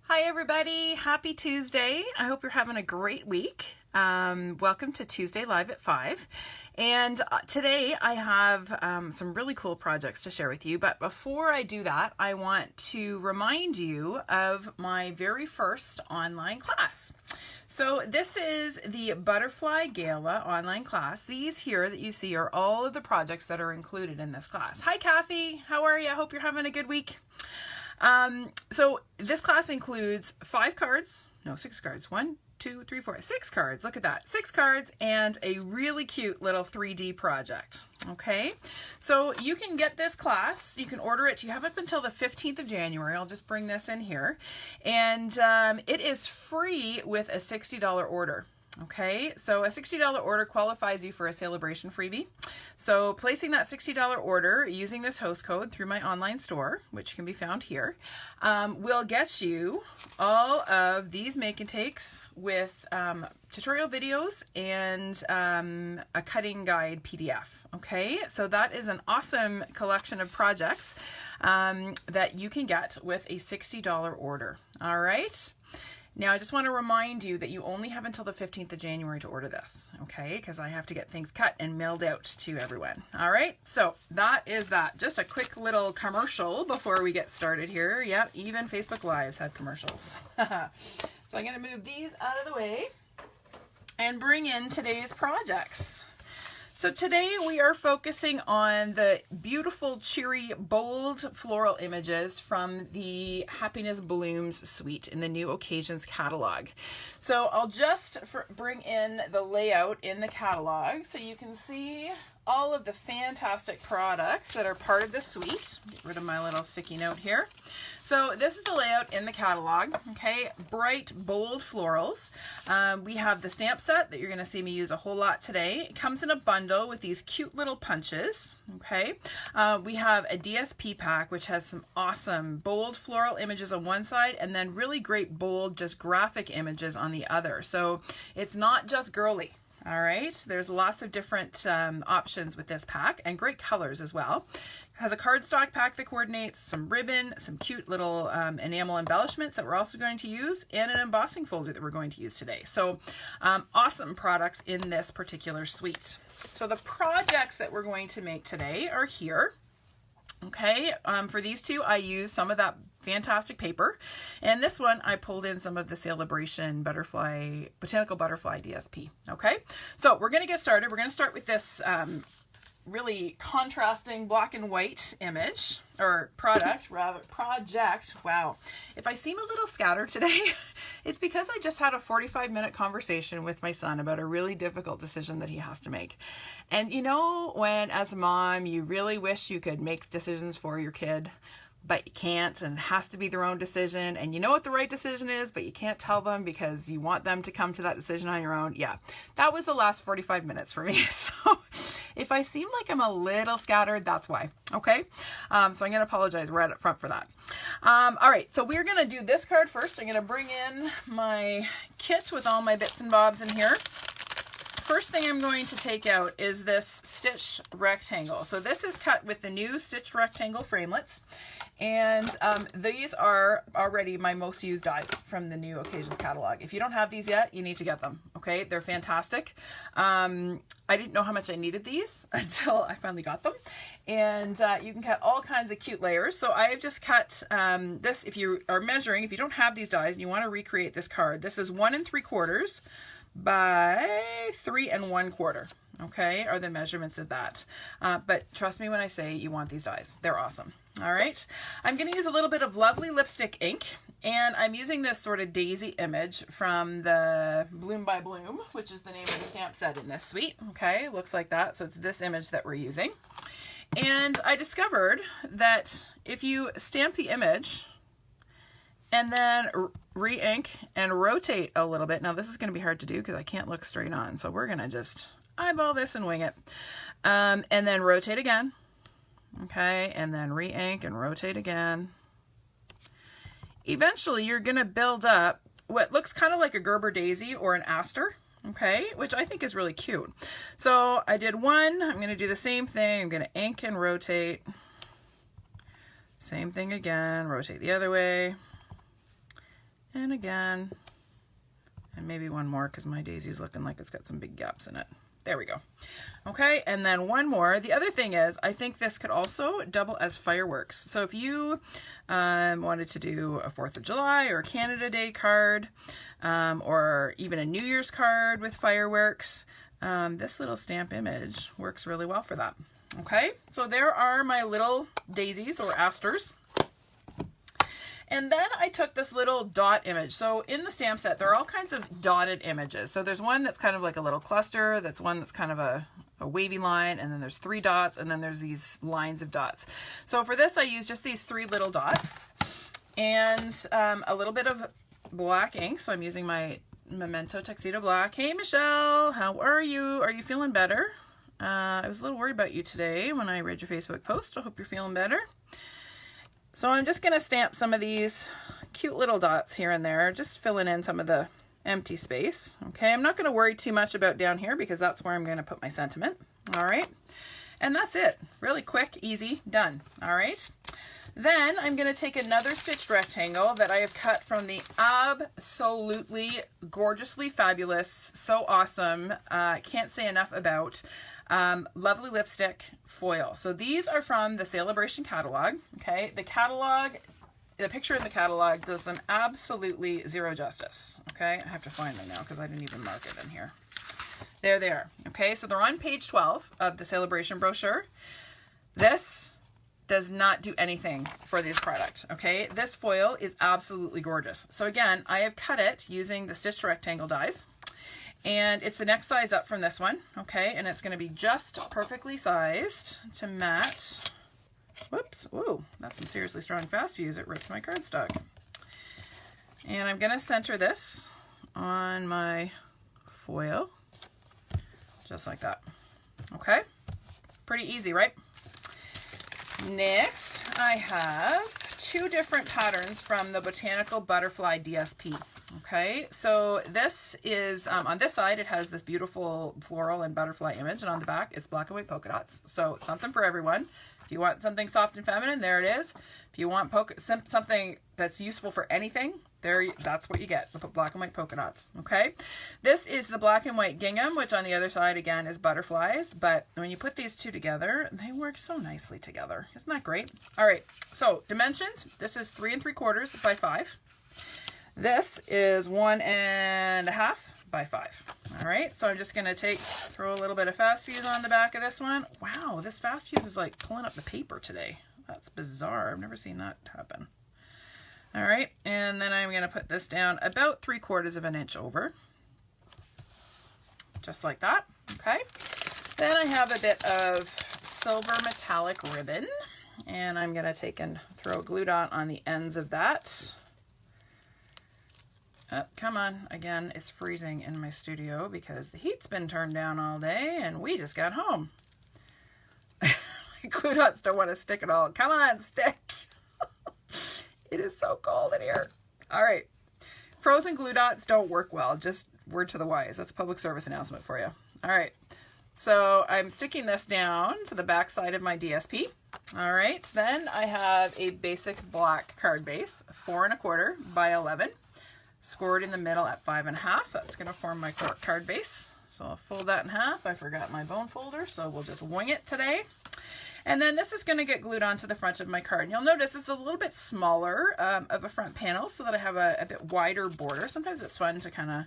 Hi everybody, happy Tuesday. I hope you're having a great week. Welcome to Tuesday Live at 5. And today I have some really cool projects to share with you. But before I do that, I want to remind you of my very first online class. So this is the Butterfly Gala online class. These here that you see are all of the projects that are included in this class. Hi Kathy, how are you? I hope you're having a good week. So this class includes 6 cards. 1, 2, 3, 4, 6 cards. Look at that. 6 cards and a really cute little 3D project. Okay. So you can get this class. You can order it. You have up until the 15th of January. I'll just bring this in here. And it is free with a $60 order. Okay, so a $60 order qualifies you for a celebration freebie. So placing that $60 order using this host code through my online store, which can be found here, will get you all of these make and takes with tutorial videos and a cutting guide PDF. Okay, so that is an awesome collection of projects that you can get with a $60 order. All right. Now, I just want to remind you that you only have until the 15th of January to order this, okay? Because I have to get things cut and mailed out to everyone. All right, so that is that. Just a quick little commercial before we get started here. Yep, even Facebook Lives had commercials. So I'm going to move these out of the way and bring in today's projects. So today we are focusing on the beautiful, cheery, bold floral images from the Happiness Blooms suite in the New Occasions catalog. So I'll just bring in the layout in the catalog so you can see all of the fantastic products that are part of the suite. Get rid of my little sticky note here. So this is the layout in the catalog, okay? Bright, bold florals. We have the stamp set that you're gonna see me use a whole lot today. It comes in a bundle with these cute little punches, okay? We have a DSP pack, which has some awesome bold floral images on one side and then really great bold, just graphic images on the other. So it's not just girly. All right, there's lots of different options with this pack and great colors as well. It has a cardstock pack that coordinates, some ribbon, some cute little enamel embellishments that we're also going to use, and an embossing folder that we're going to use today. So awesome products in this particular suite. So the projects that we're going to make today are here. Okay, for these two, I used some of that fantastic paper, and this one I pulled in some of the Celebration Botanical Butterfly DSP. Okay, so we're going to get started. We're going to start with this really contrasting black and white image, or project. Wow, if I seem a little scattered today, it's because I just had a 45-minute conversation with my son about a really difficult decision that he has to make. And you know, when as a mom, you really wish you could make decisions for your kid, but you can't, and it has to be their own decision, and you know what the right decision is, but you can't tell them because you want them to come to that decision on your own. Yeah, that was the last 45 minutes for me. So if I seem like I'm a little scattered, that's why, okay? So I'm going to apologize right up front for that. All right, so we're going to do this card first. I'm going to bring in my kit with all my bits and bobs in here. First thing I'm going to take out is this stitched rectangle. So this is cut with the new stitched rectangle framelits. And these are already my most used dies from the New Occasions catalog. If you don't have these yet, you need to get them, okay? They're fantastic. I didn't know how much I needed these until I finally got them. And you can cut all kinds of cute layers. So I have just cut this, if you are measuring, if you don't have these dies and you want to recreate this card, this is 1 3/4 by 3 1/4, okay, are the measurements of that. But trust me when I say you want these dies. They're awesome. All right, I'm going to use a little bit of lovely lipstick ink, and I'm using this sort of daisy image from the Bloom by Bloom, which is the name of the stamp set in this suite. Okay, looks like that. So it's this image that we're using. And I discovered that if you stamp the image and then re-ink and rotate a little bit. Now this is going to be hard to do because I can't look straight on. So we're going to just eyeball this and wing it. And then rotate again. Okay, and then re-ink and rotate again. Eventually you're going to build up what looks kind of like a Gerber daisy or an aster. Okay, which I think is really cute. So I did one. I'm going to do the same thing. I'm going to ink and rotate. Same thing again. Rotate the other way. and again, and maybe one more because my daisy's looking like it's got some big gaps in it. There we go. Okay, and then one more. The other thing is, I think this could also double as fireworks. So if you wanted to do a 4th of July or a Canada Day card, or even a New Year's card with fireworks, this little stamp image works really well for that. Okay, so there are my little daisies or asters. And then I took this little dot image. So in the stamp set, there are all kinds of dotted images. So there's one that's kind of like a little cluster, that's one that's kind of a wavy line, and then there's 3 dots, and then there's these lines of dots. So for this, I use just these 3 little dots and a little bit of black ink. So I'm using my Memento Tuxedo Black. Hey, Michelle, how are you? Are you feeling better? I was a little worried about you today when I read your Facebook post. I hope you're feeling better. So I'm just going to stamp some of these cute little dots here and there, just filling in some of the empty space. Okay, I'm not going to worry too much about down here because that's where I'm going to put my sentiment. All right, and that's it. Really quick, easy, done. All right. Then I'm going to take another stitched rectangle that I have cut from the absolutely gorgeously fabulous, so awesome, can't say enough about, lovely lipstick foil. So these are from the Celebration catalog. Okay, the catalog, the picture in the catalog does them absolutely zero justice. Okay, I have to find them now because I didn't even mark it in here. There they are. Okay, so they're on page 12 of the Celebration brochure. This does not do anything for this product. Okay, this foil is absolutely gorgeous. So again, I have cut it using the stitched rectangle dies. And it's the next size up from this one, okay? And it's going to be just perfectly sized to match. Whoops, whoa, that's some seriously strong fast fuse. It ripped my cardstock. And I'm going to center this on my foil, just like that. Okay, pretty easy, right? Next, I have 2 different patterns from the Botanical Butterfly DSP. Okay, so this is, on this side, it has this beautiful floral and butterfly image, and on the back, it's black and white polka dots. So something for everyone. If you want something soft and feminine, there it is. If you want something that's useful for anything, that's what you get. We'll put black and white polka dots. Okay, this is the black and white gingham, which on the other side again is butterflies. But when you put these 2 together, they work so nicely together. Isn't that great? All right. So dimensions. This is 3 3/4 by 5. This is 1 1/2 by 5. All right. So I'm just gonna throw a little bit of fast fuse on the back of this one. Wow, this fast fuse is like pulling up the paper today. That's bizarre. I've never seen that happen. All right, and then I'm going to put this down about 3/4 of an inch over, just like that. Okay, then I have a bit of silver metallic ribbon, and I'm going to take and throw a glue dot on the ends of that. Come on, again, it's freezing in my studio because the heat's been turned down all day and we just got home. Glue dots don't want to stick at all. Come on, stick. It is so cold in here. All right. Frozen glue dots don't work well. Just word to the wise. That's a public service announcement for you. All right. So I'm sticking this down to the back side of my DSP. All right. Then I have a basic black card base, 4 1/4 by 11, scored in the middle at 5 1/2. That's going to form my card base. So I'll fold that in half. I forgot my bone folder, so we'll just wing it today. And then this is going to get glued onto the front of my card. And you'll notice it's a little bit smaller of a front panel so that I have a bit wider border. Sometimes it's fun to kind of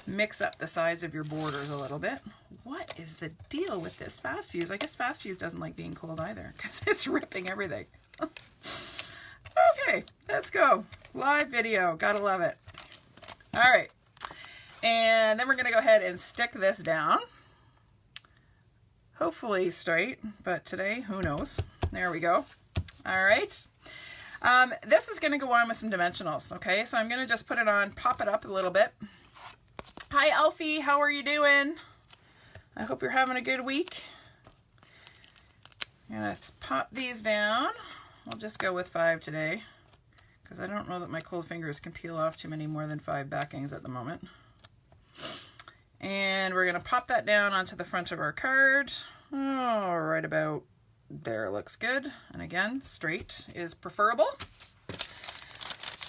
mix up the size of your borders a little bit. What is the deal with this fast fuse? I guess fast fuse doesn't like being cold either because it's ripping everything. Okay, let's go. Live video. Gotta love it. All right. And then we're going to go ahead and stick this down. Hopefully straight, but today, who knows? There we go. All right. This is going to go on with some dimensionals, okay? So I'm going to just put it on, pop it up a little bit. Hi, Alfie. How are you doing? I hope you're having a good week. Let's pop these down. We'll just go with 5 today because I don't know that my cold fingers can peel off too many more than 5 backings at the moment. And we're going to pop that down onto the front of our card. Oh, right about there looks good. And again, straight is preferable.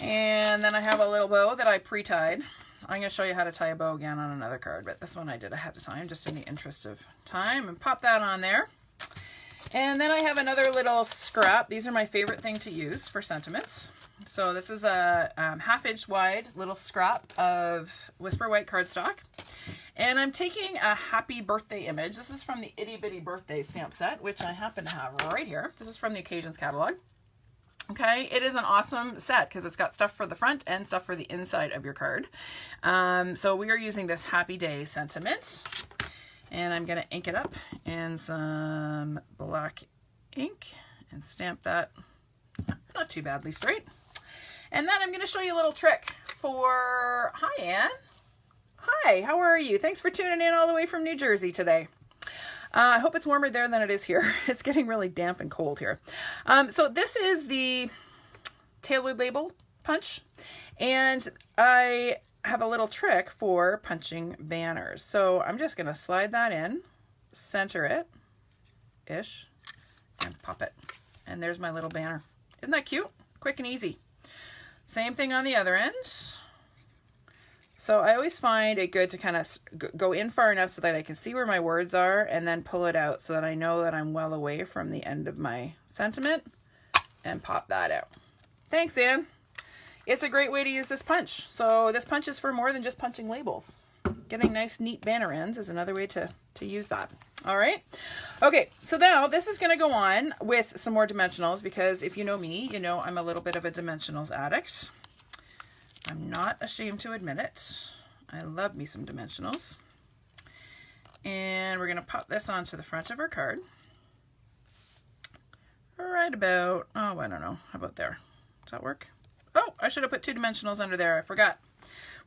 And then I have a little bow that I pre-tied. I'm going to show you how to tie a bow again on another card, but this one I did ahead of time, just in the interest of time, and pop that on there. And then I have another little scrap. These are my favorite thing to use for sentiments. So this is a 1/2 inch wide little scrap of Whisper White cardstock. And I'm taking a happy birthday image. This is from the Itty Bitty Birthday stamp set, which I happen to have right here. This is from the Occasions catalog. Okay, it is an awesome set because it's got stuff for the front and stuff for the inside of your card. So we are using this Happy Day sentiment. And I'm going to ink it up in some black ink and stamp that not too badly straight. And then I'm going to show you a little trick for, hi Anne. Hi, how are you? Thanks for tuning in all the way from New Jersey today. I hope it's warmer there than it is here. It's getting really damp and cold here. So this is the tailored label punch. And I have a little trick for punching banners. So I'm just going to slide that in, center it-ish, and pop it. And there's my little banner. Isn't that cute? Quick and easy. Same thing on the other end. So I always find it good to kind of go in far enough so that I can see where my words are and then pull it out so that I know that I'm well away from the end of my sentiment and pop that out. Thanks, Anne. It's a great way to use this punch. So this punch is for more than just punching labels. Getting nice, neat banner ends is another way to use that. All right. Okay, so now this is going to go on with some more dimensionals because if you know me, you know I'm a little bit of a dimensionals addict. I'm not ashamed to admit it. I love me some dimensionals. And we're going to pop this onto the front of our card. Right about, oh, I don't know. How about there? Does that work? Oh, I should have put 2 dimensionals under there. I forgot.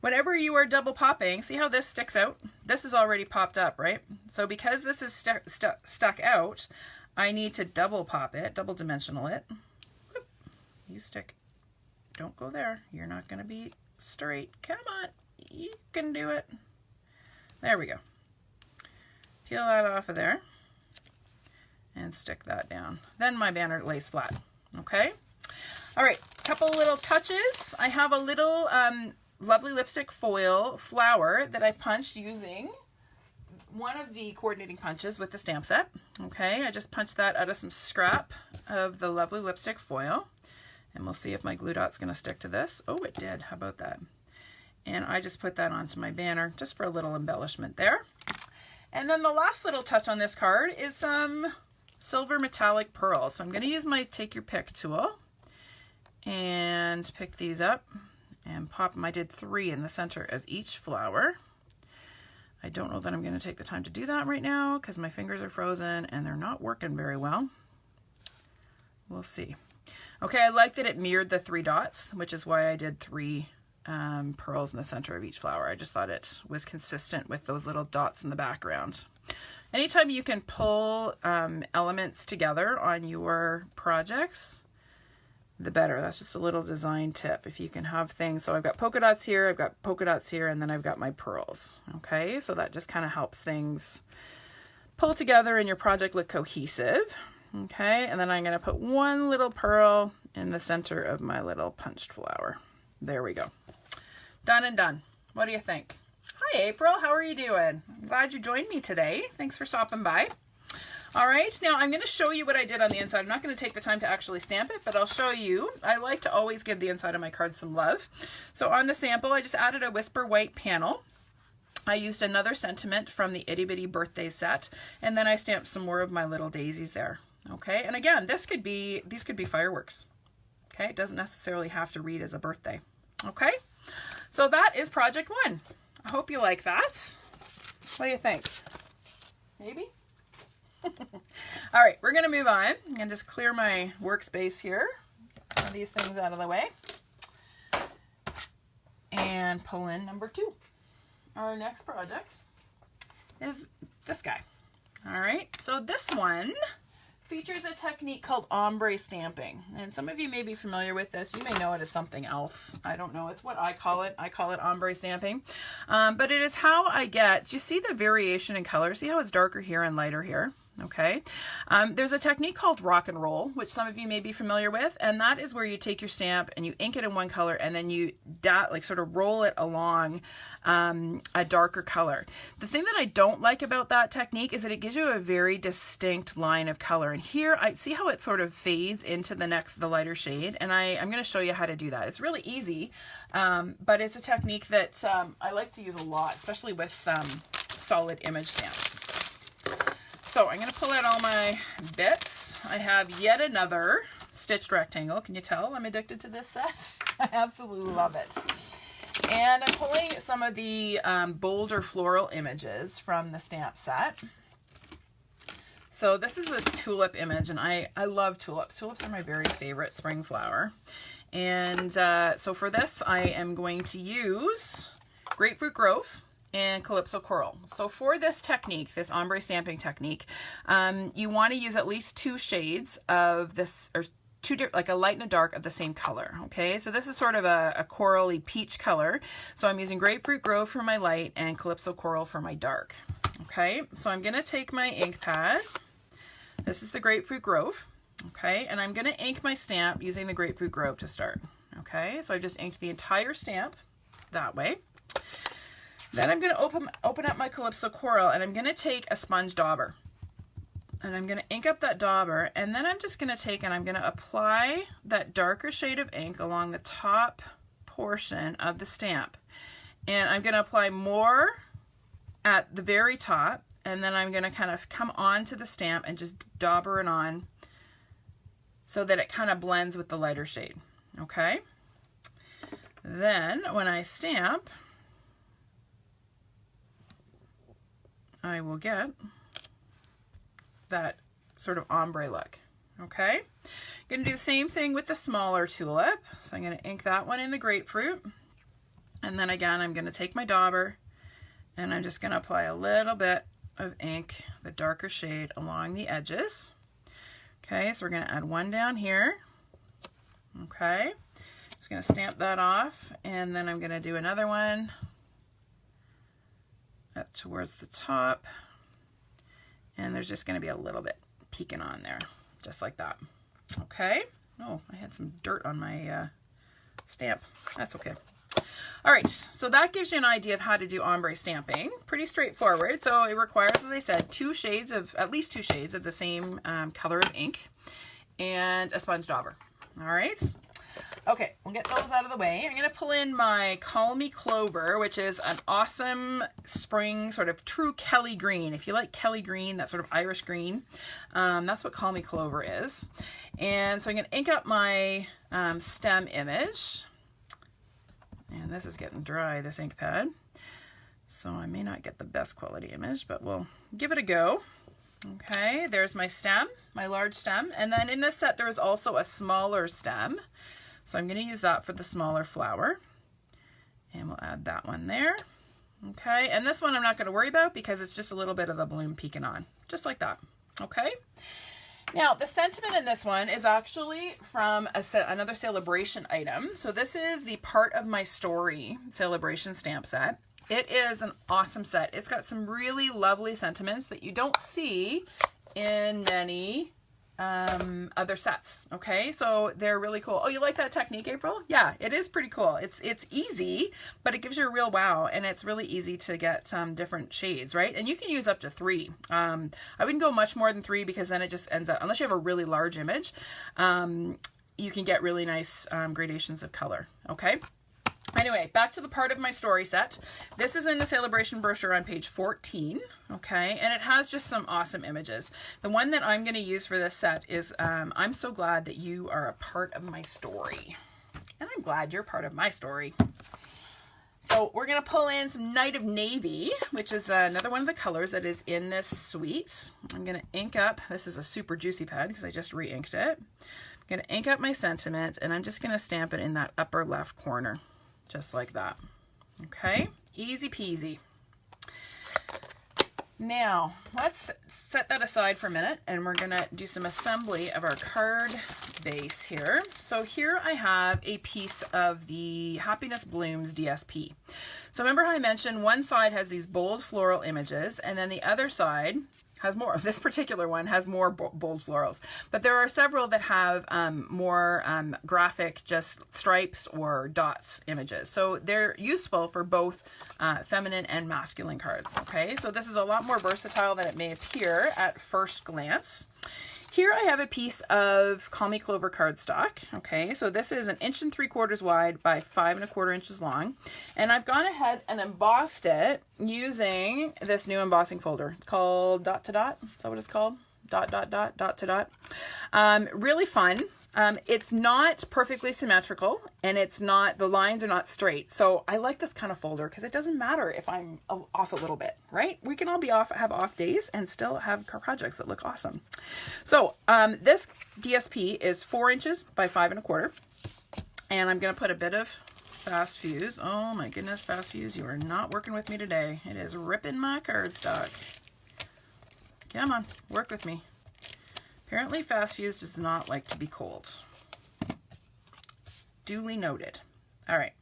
Whenever you are double popping, see how this sticks out? This is already popped up, right? So because this is stuck out, I need to double pop it, double dimensional it. Whoop. You stick. Don't go there. You're not going to be straight. Come on. You can do it. There we go. Peel that off of there and stick that down. Then my banner lays flat. Okay? All right, couple little touches. I have a little lovely lipstick foil flower that I punched using one of the coordinating punches with the stamp set. Okay, I just punched that out of some scrap of the lovely lipstick foil. And we'll see if my glue dot's going to stick to this. Oh, it did. How about that? And I just put that onto my banner just for a little embellishment there. And then the last little touch on this card is some silver metallic pearls. So I'm going to use my Take Your Pick tool and pick these up and pop them. I did 3 in the center of each flower. I don't know that I'm going to take the time to do that right now because my fingers are frozen and they're not working very well. We'll see. Okay, I like that it mirrored the 3 dots, which is why I did 3 pearls in the center of each flower. I just thought it was consistent with those little dots in the background. Anytime you can pull elements together on your projects, the better. That's just a little design tip. If you can have things, so I've got polka dots here, I've got polka dots here, and then I've got my pearls. Okay, so that just kind of helps things pull together and your project look cohesive. Okay, and then I'm going to put 1 little pearl in the center of my little punched flower. There we go. Done and done. What do you think? Hi April, how are you doing? I'm glad you joined me today. Thanks for stopping by. All right, now I'm going to show you what I did on the inside. I'm not going to take the time to actually stamp it, but I'll show you. I like to always give the inside of my cards some love. So on the sample, I just added a Whisper White panel. I used another sentiment from the Itty Bitty Birthday set, and then I stamped some more of my little daisies there. Okay, and again, these could be fireworks. Okay, it doesn't necessarily have to read as a birthday. Okay, so that is project 1. I hope you like that. What do you think? Maybe? All right, we're going to move on and just clear my workspace here. Get some of these things out of the way. And pull in number 2. Our next project is this guy. All right, so this one features a technique called ombre stamping. And some of you may be familiar with this. You may know it as something else. I don't know. It's what I call it. I call it ombre stamping. But it is how I get, do you see the variation in color? See how it's darker here and lighter here? Okay, there's a technique called rock and roll, which some of you may be familiar with, and that is where you take your stamp and you ink it in one color and then you like sort of roll it along a darker color. The thing that I don't like about that technique is that it gives you a very distinct line of color, and here I see how it sort of fades into the lighter shade, and I'm going to show you how to do that. It's really easy, but it's a technique that I like to use a lot, especially with solid image stamps. So I'm going to pull out all my bits. I have yet another stitched rectangle. Can you tell I'm addicted to this set? I absolutely love it. And I'm pulling some of the bolder floral images from the stamp set. So this is this tulip image, and I love tulips. Tulips are my very favorite spring flower. And so for this, I am going to use Grapefruit Grove and Calypso Coral. So for this technique, this ombre stamping technique, you want to use at least 2 shades of this, or like a light and a dark of the same color. Okay, so this is sort of a corally peach color. So I'm using Grapefruit Grove for my light and Calypso Coral for my dark. Okay, so I'm going to take my ink pad. This is the Grapefruit Grove. Okay, and I'm going to ink my stamp using the Grapefruit Grove to start. Okay, so I just inked the entire stamp that way. Then I'm going to open up my Calypso Coral, and I'm going to take a sponge dauber. And I'm going to ink up that dauber, and then I'm just going to take and I'm going to apply that darker shade of ink along the top portion of the stamp. And I'm going to apply more at the very top, and then I'm going to kind of come onto the stamp and just dauber it on so that it kind of blends with the lighter shade. Okay? Then when I stamp, I will get that sort of ombre look. Okay, I'm going to do the same thing with the smaller tulip. So I'm going to ink that one in the grapefruit, and then again I'm going to take my dauber and I'm just going to apply a little bit of ink, the darker shade, along the edges. Okay, so we're going to add one down here. Okay, just going to stamp that off, and then I'm going to do another one up towards the top, and there's just going to be a little bit peeking on there, just like that. Okay. Oh, I had some dirt on my stamp. That's okay. All right, so that gives you an idea of how to do ombre stamping. Pretty straightforward. So it requires, as I said, at least two shades of the same color of ink and a sponge dauber. All right. Okay, we'll get those out of the way. I'm going to pull in my Call Me Clover, which is an awesome spring, sort of true Kelly green. If you like Kelly green, that sort of Irish green, that's what Call Me Clover is. And so I'm going to ink up my stem image. And this is getting dry, this ink pad. So I may not get the best quality image, but we'll give it a go. Okay, there's my stem, my large stem. And then in this set, there is also a smaller stem. So I'm going to use that for the smaller flower, and we'll add that one there. Okay, and this one I'm not going to worry about because it's just a little bit of the bloom peeking on, just like that. Okay, now the sentiment in this one is actually from another celebration item. So this is the Part of My Story celebration stamp set. It is an awesome set. It's got some really lovely sentiments that you don't see in many other sets. Okay, so they're really cool. Oh, you like that technique, April? Yeah, it is pretty cool. It's easy, but it gives you a real wow, and it's really easy to get some different shades, right? And you can use up to 3. I wouldn't go much more than 3 because then it just ends up, unless you have a really large image, you can get really nice gradations of color. Okay. Anyway, back to the Part of My Story set. This is in the celebration brochure on page 14, okay, and it has just some awesome images. The one that I'm going to use for this set is I'm so glad that you are a part of my story, and I'm glad you're part of my story. So we're going to pull in some Night of Navy, which is another one of the colors that is in this suite. I'm going to ink up, this is a super juicy pad because I just re-inked it. I'm going to ink up my sentiment, and I'm just going to stamp it in that upper left corner. Just like that. Okay, easy peasy. Now, let's set that aside for a minute, and we're gonna do some assembly of our card base here. So here I have a piece of the Happiness Blooms DSP. So remember how I mentioned one side has these bold floral images, and then the other side has more. This particular one has more bold florals, but there are several that have more graphic, just stripes or dots images. So they're useful for both feminine and masculine cards. Okay, so this is a lot more versatile than it may appear at first glance. Here I have a piece of Call Me Clover cardstock. Okay, so this is 1 3/4 wide by 5 1/4 inches long. And I've gone ahead and embossed it using this new embossing folder. It's called Dot to Dot. Is that what it's called? Dot to Dot. Really fun. It's not perfectly symmetrical, and it's not, the lines are not straight. So I like this kind of folder because it doesn't matter if I'm off a little bit, right? We can all be off, have off days and still have projects that look awesome. So this DSP is 4 inches by 5 1/4. And I'm going to put a bit of Fast Fuse. Oh my goodness, Fast Fuse, you are not working with me today. It is ripping my cardstock. Come on, work with me. Apparently Fast Fuse does not like to be cold. Duly noted. All right.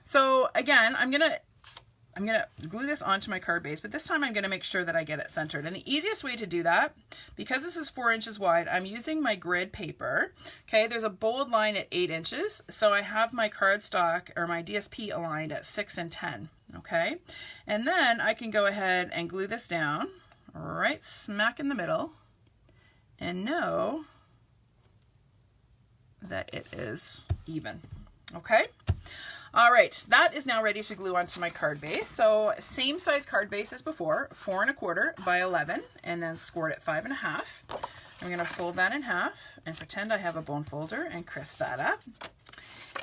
So again, I'm gonna glue this onto my card base, but this time I'm gonna make sure that I get it centered. And the easiest way to do that, because this is 4 inches wide, I'm using my grid paper. Okay, there's a bold line at 8 inches. So I have my cardstock or my DSP aligned at 6 and 10. Okay. And then I can go ahead and glue this down right smack in the middle and know that it is even. Okay. All right, that is now ready to glue onto my card base. So same size card base as before, 4 1/4 by 11, and then scored at 5 1/2. I'm gonna fold that in half and pretend I have a bone folder and crisp that up.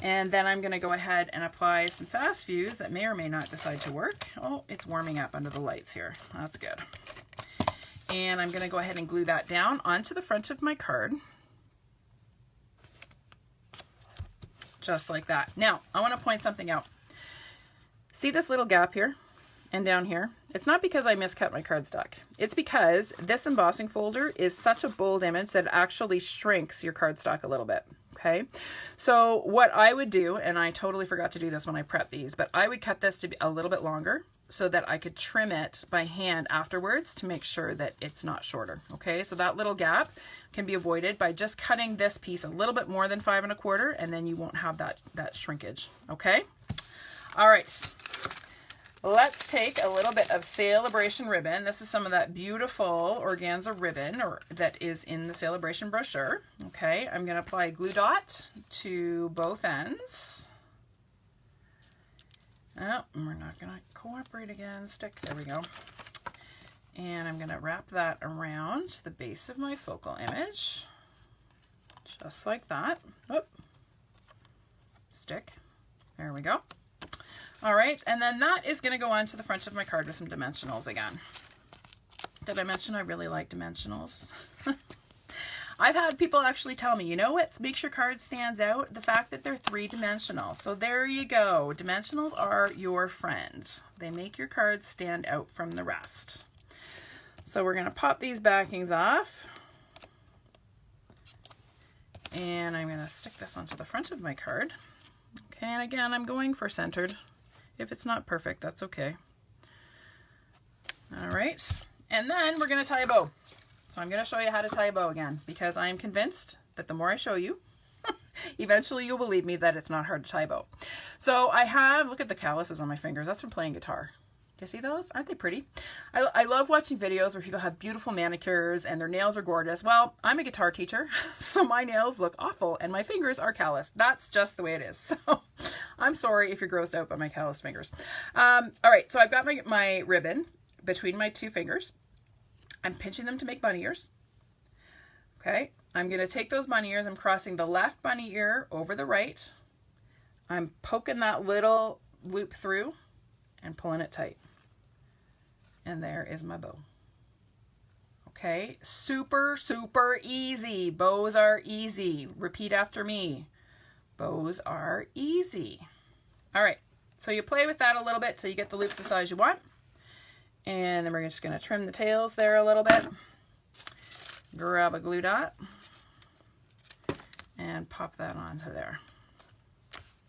And then I'm gonna go ahead and apply some Fast Fuse that may or may not decide to work. Oh, it's warming up under the lights here. That's good. And I'm gonna go ahead and glue that down onto the front of my card. Just like that. Now, I want to point something out. See this little gap here and down here? It's not because I miscut my cardstock. It's because this embossing folder is such a bold image that it actually shrinks your cardstock a little bit. Okay, so what I would do, and I totally forgot to do this when I prepped these, but I would cut this to be a little bit longer so that I could trim it by hand afterwards to make sure that it's not shorter. Okay, so that little gap can be avoided by just cutting this piece a little bit more than 5 1/4, and then you won't have that shrinkage. Okay, all right. Let's take a little bit of Celebration ribbon. This is some of that beautiful organza ribbon that is in the Celebration brochure. Okay, I'm going to apply a glue dot to both ends. Oh, we're not going to cooperate again. Stick. There we go. And I'm going to wrap that around the base of my focal image. Just like that. Whoop. Stick. There we go. All right, and then that is going to go on to the front of my card with some dimensionals again. Did I mention I really like dimensionals? I've had people actually tell me, you know what makes your card stands out? The fact that they're 3-dimensional. So there you go. Dimensionals are your friend. They make your cards stand out from the rest. So we're going to pop these backings off. And I'm going to stick this onto the front of my card. Okay, and again, I'm going for centered. If it's not perfect, that's okay. All right, and then we're going to tie a bow. So I'm going to show you how to tie a bow again, because I am convinced that the more I show you, eventually you'll believe me that it's not hard to tie a bow. So I have, look at the calluses on my fingers. That's from playing guitar. Do you see those? Aren't they pretty? I love watching videos where people have beautiful manicures and their nails are gorgeous. Well, I'm a guitar teacher, so my nails look awful and my fingers are calloused. That's just the way it is. So I'm sorry if you're grossed out by my calloused fingers. All right, so I've got my ribbon between my 2 fingers. I'm pinching them to make bunny ears. Okay, I'm going to take those bunny ears. I'm crossing the left bunny ear over the right. I'm poking that little loop through and pulling it tight. And there is my bow. Okay, super, super easy. Bows are easy. Repeat after me. Bows are easy. All right, so you play with that a little bit till you get the loops the size you want. And then we're just going to trim the tails there a little bit. Grab a glue dot and pop that onto there.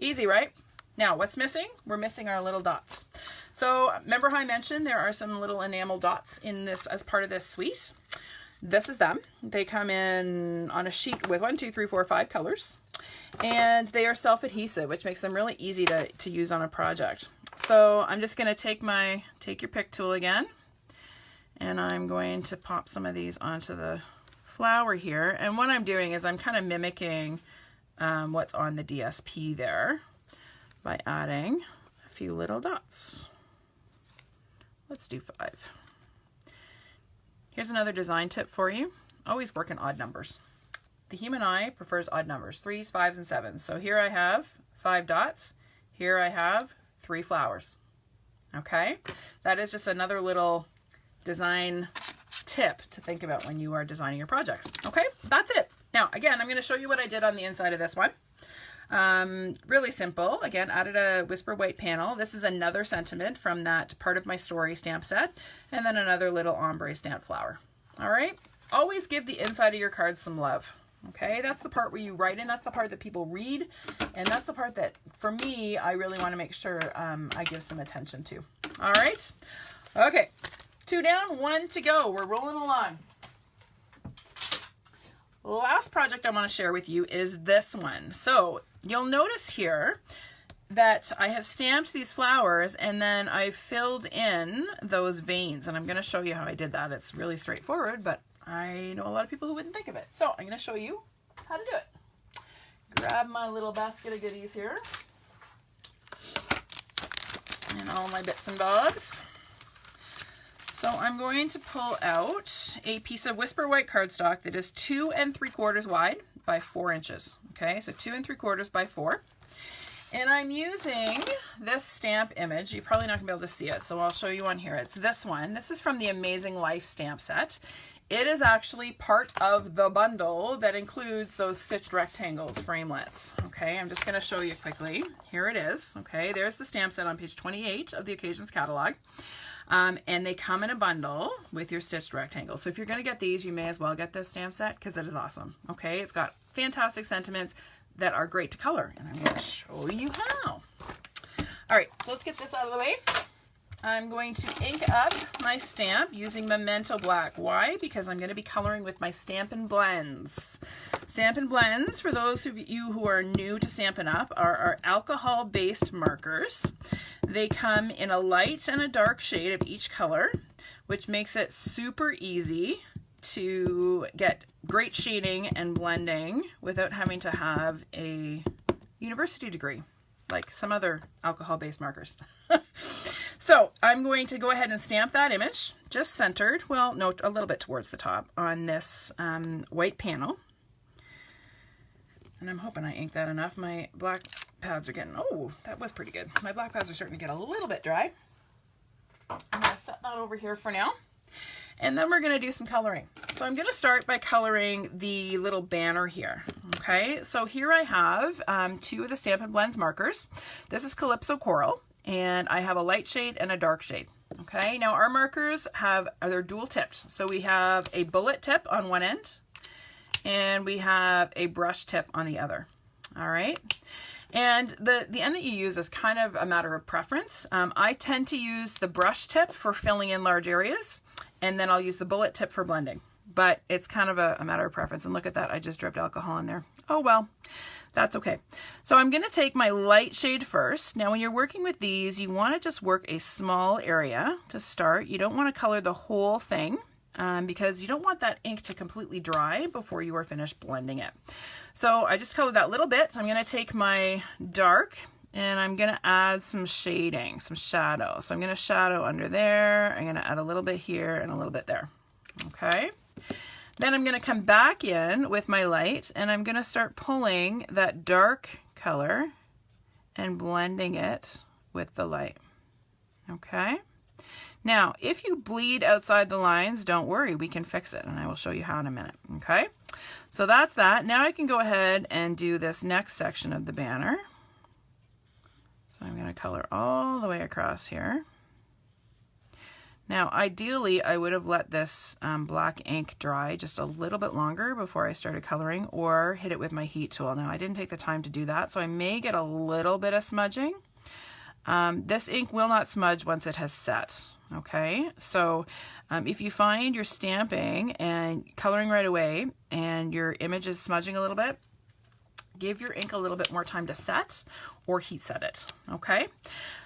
Easy, right? Now, what's missing? We're missing our little dots. So remember how I mentioned there are some little enamel dots in this as part of this suite? This is them. They come in on a sheet with 1, 2, 3, 4, 5 colors. And they are self-adhesive, which makes them really easy to use on a project. So I'm just going to take your pick tool again, and I'm going to pop some of these onto the flower here. And what I'm doing is I'm kind of mimicking what's on the DSP there by adding a few little dots. Let's do 5. Here's another design tip for you. Always work in odd numbers. The human eye prefers odd numbers, 3s, 5s, and 7s. So here I have 5 dots. Here I have 3 flowers. Okay? That is just another little design tip to think about when you are designing your projects. Okay? That's it. Now, again, I'm going to show you what I did on the inside of this one. Really simple. Again, added a Whisper White panel. This is another sentiment from that Part of My Story stamp set, and then another little ombre stamp flower. All right? Always give the inside of your cards some love. Okay? That's the part where you write in. That's the part that people read, and that's the part that, for me, I really want to make sure I give some attention to. All right? Okay. 2 down, 1 to go. We're rolling along. Last project I want to share with you is this one. So you'll notice here that I have stamped these flowers and then I filled in those veins, and I'm going to show you how I did that. It's really straightforward, but I know a lot of people who wouldn't think of it. So I'm going to show you how to do it. Grab my little basket of goodies here and all my bits and bobs. So I'm going to pull out a piece of Whisper White cardstock that is 2 3/4 wide by 4 inches. Okay, so 2 3/4 by 4. And I'm using this stamp image. You're probably not gonna be able to see it, so I'll show you one here. It's this one. This is from the Amazing Life stamp set. It is actually part of the bundle that includes those stitched rectangles framelets. Okay, I'm just gonna show you quickly. Here it is. Okay, there's the stamp set on page 28 of the Occasions Catalog. And they come in a bundle with your stitched rectangles. So if you're going to get these, you may as well get this stamp set because it is awesome. Okay, it's got fantastic sentiments that are great to color, and I'm going to show you how. All right, so let's get this out of the way. I'm going to ink up my stamp using Memento Black. Why? Because I'm going to be coloring with my Stampin' Blends. Stampin' Blends, for those of you who are new to Stampin' Up, are our alcohol-based markers. They come in a light and a dark shade of each color, which makes it super easy to get great shading and blending without having to have a university degree, like some other alcohol-based markers. So I'm going to go ahead and stamp that image, just centered, well, no, a little bit towards the top on this white panel. And I'm hoping I inked that enough. My black pads are getting, oh, that was pretty good. My black pads are starting to get a little bit dry. I'm going to set that over here for now. And then we're going to do some coloring. So I'm going to start by coloring the little banner here. Okay, so here I have 2 of the Stampin' Blends markers. This is Calypso Coral, and I have a light shade and a dark shade. Okay, now our markers they're dual tipped. So we have a bullet tip on one end, and we have a brush tip on the other. All right. And the end that you use is kind of a matter of preference. I tend to use the brush tip for filling in large areas, and then I'll use the bullet tip for blending. But it's kind of a matter of preference. And look at that, I just dripped alcohol in there. Oh well, that's okay. So I'm going to take my light shade first. Now when you're working with these, you want to just work a small area to start. You don't want to color the whole thing. Because you don't want that ink to completely dry before you are finished blending it. So I just colored that little bit. So I'm going to take my dark and I'm going to add some shading, some shadow. So I'm going to shadow under there. I'm going to add a little bit here and a little bit there. Okay. Then I'm going to come back in with my light and I'm going to start pulling that dark color and blending it with the light. Okay. Now, if you bleed outside the lines, don't worry, we can fix it, and I will show you how in a minute, okay? So that's that. Now I can go ahead and do this next section of the banner. So I'm going to color all the way across here. Now, ideally, I would have let this black ink dry just a little bit longer before I started coloring, or hit it with my heat tool. Now, I didn't take the time to do that, so I may get a little bit of smudging. This ink will not smudge once it has set. Okay, so if you find you're stamping and coloring right away and your image is smudging a little bit, give your ink a little bit more time to set or heat set it. Okay,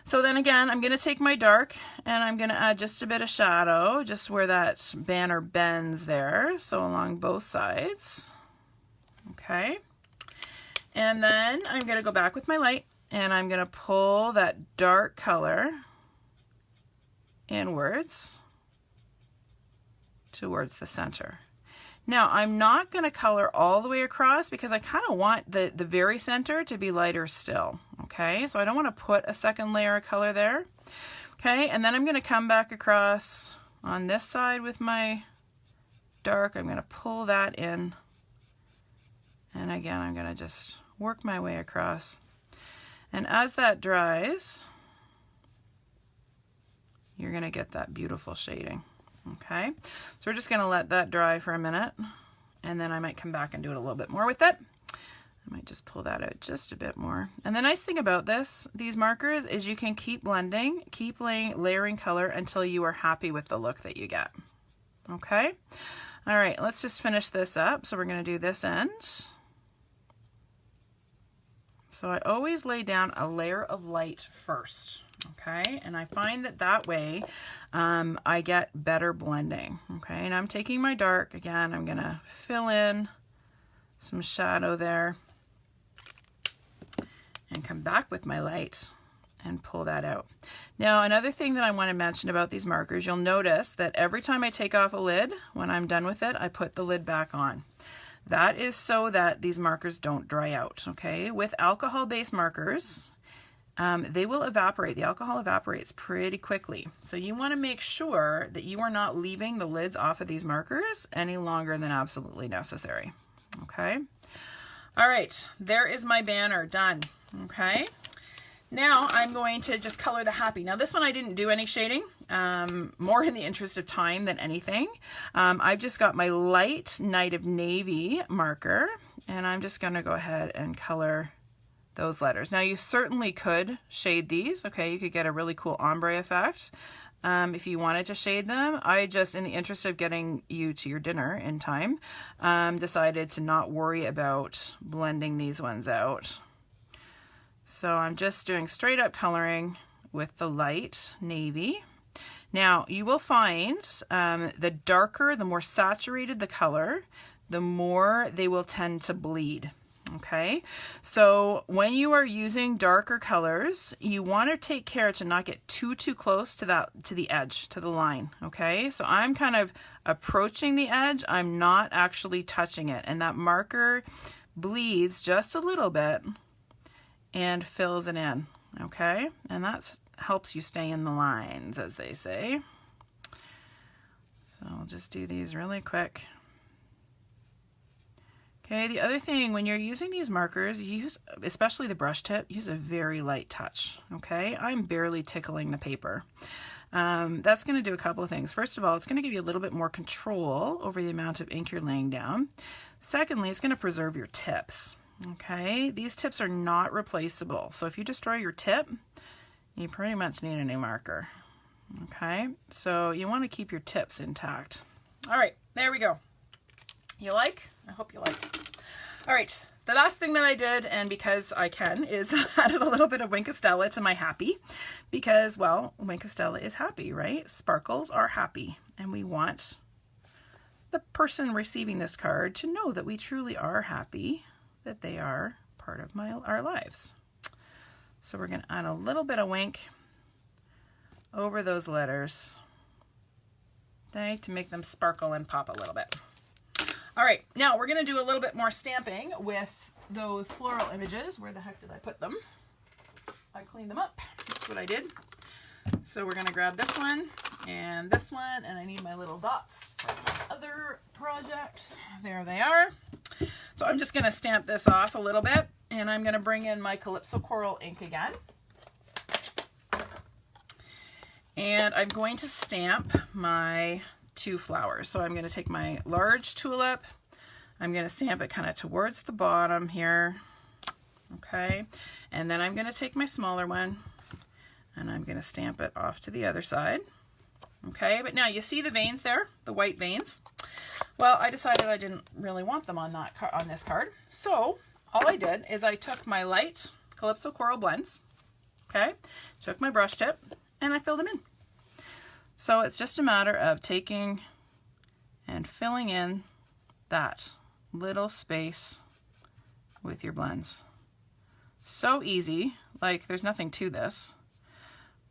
so then again, I'm going to take my dark and I'm going to add just a bit of shadow just where that banner bends there, so along both sides. Okay, and then I'm going to go back with my light and I'm going to pull that dark color inwards towards the center. Now I'm not going to color all the way across because I kind of want the very center to be lighter still. Okay, so I don't want to put a second layer of color there. Okay, and then I'm going to come back across on this side with my dark. I'm going to pull that in, and again I'm going to just work my way across, and as that dries, you're going to get that beautiful shading. Okay, so we're just going to let that dry for a minute, and then I might come back and do it a little bit more with it. I might just pull that out just a bit more. And the nice thing about these markers is you can keep blending, keep layering color until you are happy with the look that you get. Okay, all right, let's just finish this up. So we're going to do this end. So I always lay down a layer of light first. Okay, and I find that way I get better blending. Okay, and I'm taking my dark again. I'm going to fill in some shadow there and come back with my light and pull that out. Now, another thing that I want to mention about these markers, you'll notice that every time I take off a lid, when I'm done with it, I put the lid back on. That is so that these markers don't dry out. Okay, with alcohol-based markers, they will evaporate. The alcohol evaporates pretty quickly. So you want to make sure that you are not leaving the lids off of these markers any longer than absolutely necessary. Okay. All right, there is my banner done. Okay. Now I'm going to just color the happy. Now this one I didn't do any shading, more in the interest of time than anything. I've just got my light Night of Navy marker, and I'm just going to go ahead and color those letters. Now you certainly could shade these. Okay, you could get a really cool ombre effect if you wanted to shade them. I just, in the interest of getting you to your dinner in time, decided to not worry about blending these ones out. So I'm just doing straight up coloring with the light navy. Now you will find the darker, the more saturated the color, the more they will tend to bleed. Okay, so when you are using darker colors, you want to take care to not get too close to the edge, to the line. Okay, so I'm kind of approaching the edge. I'm not actually touching it, and that marker bleeds just a little bit and fills it in. Okay, and that helps you stay in the lines, as they say. So I'll just do these really quick. Okay, the other thing, when you're using these markers, use, especially the brush tip, use a very light touch. Okay, I'm barely tickling the paper. That's going to do a couple of things. First of all, it's going to give you a little bit more control over the amount of ink you're laying down. Secondly, it's going to preserve your tips. Okay, these tips are not replaceable. So if you destroy your tip, you pretty much need a new marker. Okay, so you want to keep your tips intact. All right, there we go. You like? I hope you like. All right, the last thing that I did, and because I can, is added a little bit of Wink of Stella to my happy, because, well, Wink of Stella is happy, right? Sparkles are happy, and we want the person receiving this card to know that we truly are happy, that they are part of our lives. So we're going to add a little bit of Wink over those letters, okay, to make them sparkle and pop a little bit. All right, now we're going to do a little bit more stamping with those floral images. Where the heck did I put them? I cleaned them up. That's what I did. So we're going to grab this one, and I need my little dots for the other project. There they are. So I'm just going to stamp this off a little bit, and I'm going to bring in my Calypso Coral ink again. And I'm going to stamp my two flowers. So I'm going to take my large tulip, I'm going to stamp it kind of towards the bottom here, okay, and then I'm going to take my smaller one And I'm going to stamp it off to the other side. Okay, but now you see the veins there, the white veins. Well, I decided I didn't really want them on this card. So all I did is I took my light Calypso Coral blends, okay, took my brush tip, and I filled them in. So it's just a matter of taking and filling in that little space with your blends. So easy, like there's nothing to this.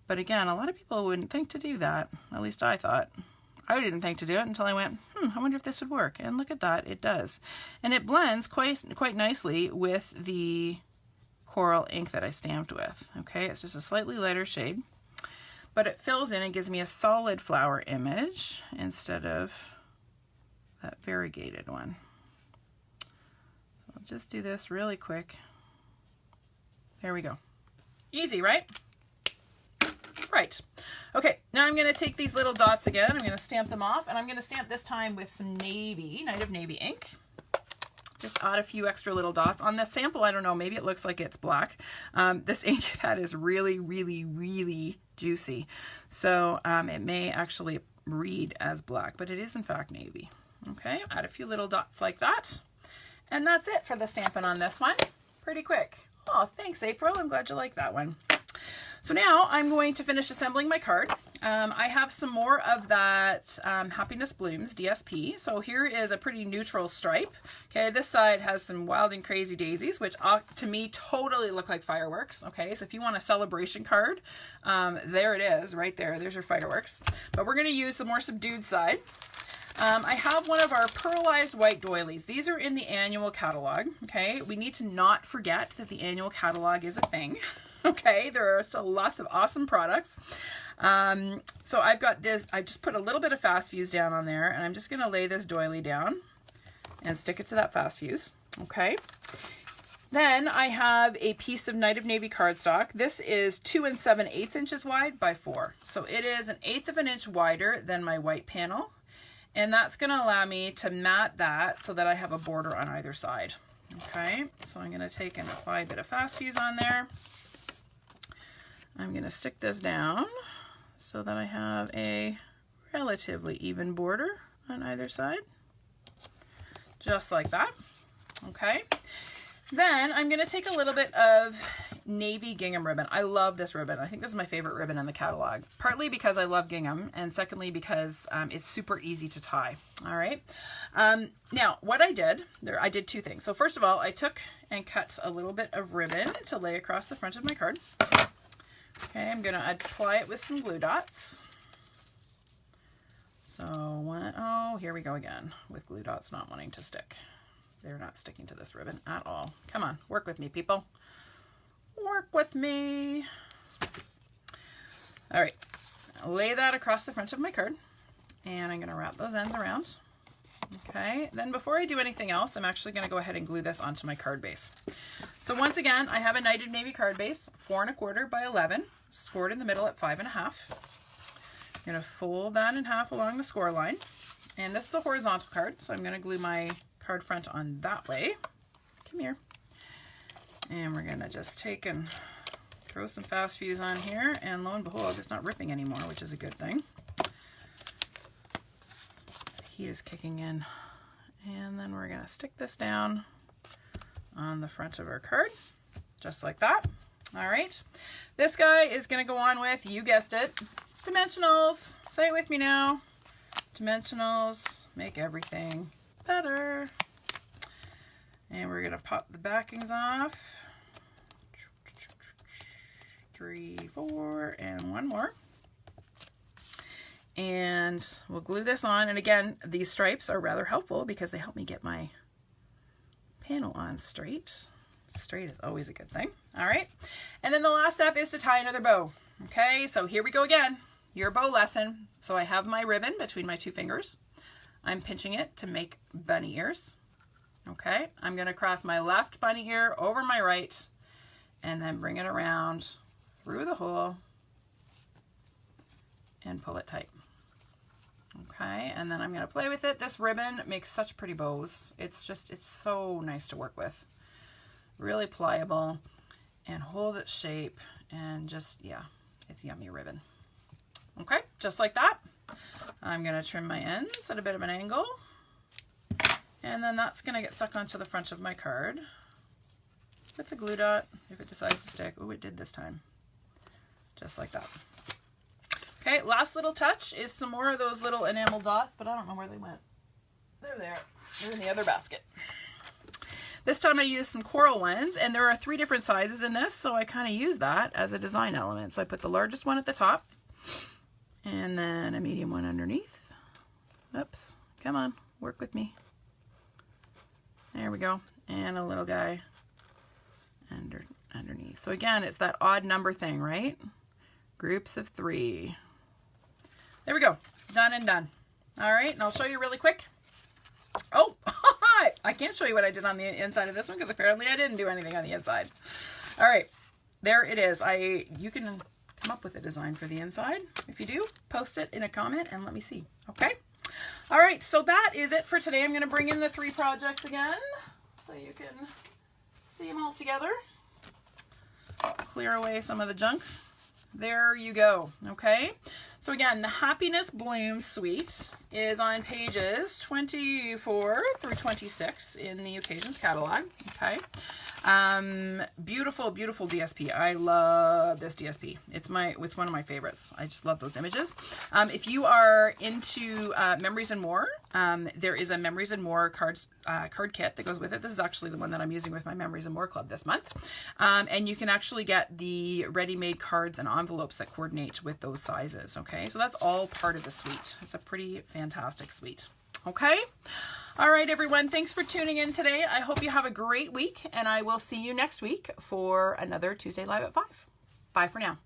But again, a lot of people wouldn't think to do that. At least I thought. I didn't think to do it until I went, I wonder if this would work. And look at that, it does. And it blends quite nicely with the coral ink that I stamped with. Okay, it's just a slightly lighter shade. But it fills in and gives me a solid flower image instead of that variegated one. So I'll just do this really quick. There we go. Easy, right? Right. Okay, now I'm going to take these little dots again. I'm going to stamp them off, and I'm going to stamp this time with some navy, Night of Navy ink. Just add a few extra little dots. On this sample, I don't know, maybe it looks like it's black. This ink pad is really, really, really juicy. So it may actually read as black, but it is in fact navy. Okay, add a few little dots like that. And that's it for the stamping on this one. Pretty quick. Oh, thanks, April. I'm glad you like that one. So now I'm going to finish assembling my card. I have some more of that Happiness Blooms DSP. So here is a pretty neutral stripe. Okay, this side has some wild and crazy daisies, which to me totally look like fireworks. Okay, so if you want a celebration card, there it is, right there. There's your fireworks. But we're going to use the more subdued side. I have one of our pearlized white doilies. These are in the annual catalog. Okay, we need to not forget that the annual catalog is a thing. Okay, there are still lots of awesome products. So I've got this, I just put a little bit of fast fuse down on there, and I'm just going to lay this doily down and stick it to that fast fuse. Okay. Then I have a piece of Night of Navy cardstock. This is 2 7/8 inches wide by 4. So it is 1/8 of an inch wider than my white panel. And that's going to allow me to mat that so that I have a border on either side. Okay, so I'm going to take and apply a bit of fast fuse on there. I'm going to stick this down so that I have a relatively even border on either side. Just like that. Okay. Then I'm going to take a little bit of navy gingham ribbon. I love this ribbon. I think this is my favorite ribbon in the catalog. Partly because I love gingham, and secondly because it's super easy to tie. All right. Now, what I did, I did two things. So first of all, I took and cut a little bit of ribbon to lay across the front of my card. Okay, I'm going to apply it with some glue dots. So, oh, here we go again with glue dots not wanting to stick. They're not sticking to this ribbon at all. Come on, work with me, people. Work with me. All right, I'll lay that across the front of my card, and I'm going to wrap those ends around. Okay, then before I do anything else, I'm actually going to go ahead and glue this onto my card base. So once again, I have a Night of Navy card base, 4 1/4 by 11, scored in the middle at 5 1/2. I'm going to fold that in half along the score line, and this is a horizontal card, so I'm going to glue my card front on that way. Come here. And we're going to just take and throw some fast fuse on here, and lo and behold, it's not ripping anymore, which is a good thing. Heat is kicking in. And then we're going to stick this down on the front of our card, just like that. All right. This guy is going to go on with, you guessed it, dimensionals. Say it with me now. Dimensionals make everything better. And we're going to pop the backings off. 3, 4, and one more. And we'll glue this on. And again, these stripes are rather helpful because they help me get my panel on straight. Straight is always a good thing. All right. And then the last step is to tie another bow. Okay, so here we go again. Your bow lesson. So I have my ribbon between my 2 fingers. I'm pinching it to make bunny ears. Okay, I'm going to cross my left bunny ear over my right and then bring it around through the hole and pull it tight. Okay, and then I'm going to play with it. This ribbon makes such pretty bows. It's so nice to work with. Really pliable and hold its shape and just, yeah, It's yummy ribbon. Okay, just like that. I'm going to trim my ends at a bit of an angle. And then that's going to get stuck onto the front of my card with the glue dot, if it decides to stick. Oh, it did this time. Just like that. Okay, last little touch is some more of those little enamel dots, but I don't know where they went. They're there. They're in the other basket. This time I used some coral ones, and there are 3 different sizes in this, so I kind of use that as a design element. So I put the largest one at the top, and then a medium one underneath. Oops, come on, work with me. There we go. And a little guy underneath. So again, it's that odd number thing, right? Groups of 3. There we go. Done and done. All right, and I'll show you really quick. Oh, I can't show you what I did on the inside of this one because apparently I didn't do anything on the inside. All right, there it is. You can come up with a design for the inside. If you do, post it in a comment and let me see. Okay? All right, so that is it for today. I'm going to bring in the 3 projects again so you can see them all together. Clear away some of the junk. There you go. Okay, so again, the Happiness Blooms Suite is on pages 24 through 26 in the Occasions Catalog. Okay, beautiful, beautiful DSP. I love this DSP. It's one of my favorites. I just love those images. If you are into Memories and More, there is a Memories and More card kit that goes with it. This is actually the one that I'm using with my Memories and More club this month. And you can actually get the ready-made cards and envelopes that coordinate with those sizes. Okay, so that's all part of the suite. It's a pretty fantastic suite. Okay. All right, everyone. Thanks for tuning in today. I hope you have a great week, and I will see you next week for another Tuesday Live at 5. Bye for now.